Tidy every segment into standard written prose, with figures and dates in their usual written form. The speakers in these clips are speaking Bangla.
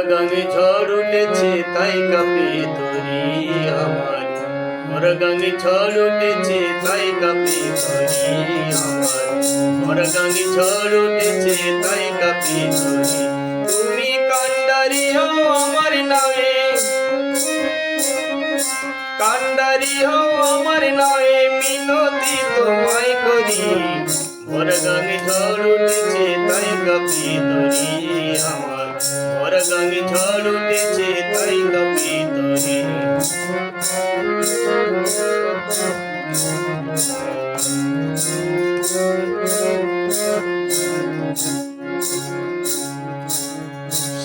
গাঙে ঝড় উঠেছে তাই কাঁপে তরি আমার। মোর গাঙে ঝড় উঠেছে তাই কাঁপে তরি আমার। মোর গাঙে ঝড় উঠেছে তাই কাঁপে তরি। তুমি কান্ডারি হও আমার নামে, কান্ডারি হও আমার নামে, মিনতি তোমায় করি। মোর গাঙে ঝড় উঠেছে তাই কাঁপে তরি আমার। মোর গাঙে ঝড় উঠেছে তাই কাঁপে তরি।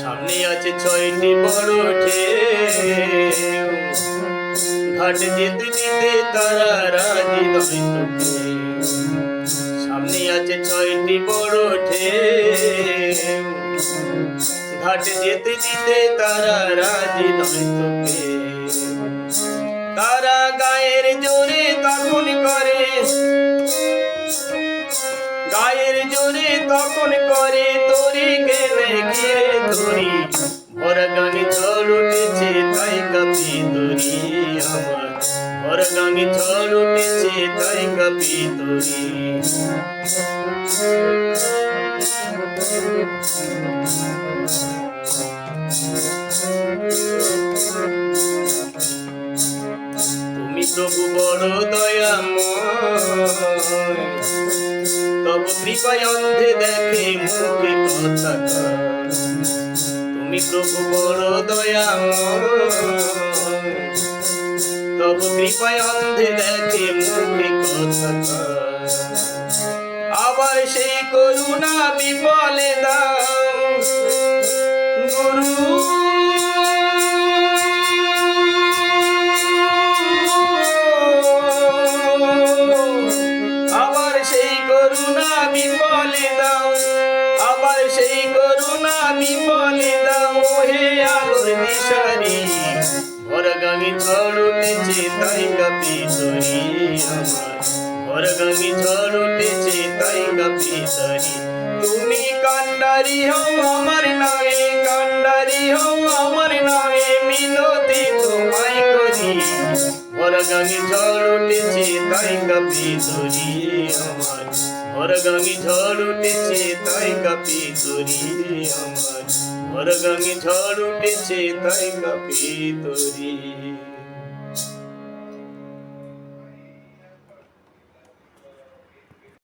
সামনে আছে 6টি বড় ঢেউ, ঘাট যেতে দিতে তারা রাজি নয় তোকে। সামনে আছে 6টি বড় ঢেউ, ঘাট যেতে দিতে তারা রাজি নয় তোকে। তারা গায়ের জোরে তখন করে, গায়ের জোরে তখন করে তরি গেলে ঘিরে ধরি। মোর গাঙে ঝড় উঠেছে তাই কাঁপে তরি আমার। মোর গাঙে ঝড় উঠেছে তাই কাঁপে তরি। তুমি প্রভু বড় দয়াময়, তব কৃপায় অন্ধে দেখে মুখে কথা কয়। তুমি প্রভু বড় দয়াময়, তব কৃপায় অন্ধে দেখে মুখে কথা কয়। আবার সেই করুণা বিফলে দাও গুরু, আবার সেই করুণা বিফলে দাও, আবার সেই করুণা বিফলে দাও হে আলোর দিশারি। মোর গাঙে ঝড় উঠেছে তাই কাঁপে তরি আমার। মোর গাঙে ঝড় উঠেছে তাই কাঁপে তরি। তুমি কান্ডারি হও আমার নামে, কান্ডারি হও আমার নামে, মিনতি তোমায় করি। মোর গাঙে ঝড় উঠেছে তাই কাঁপে তরি আমার। মোর গাঙে ঝড় উঠেছে তাই কাঁপে তরি আমার। মোর গাঙে ঝড় উঠেছে তাই কাঁপে তরি।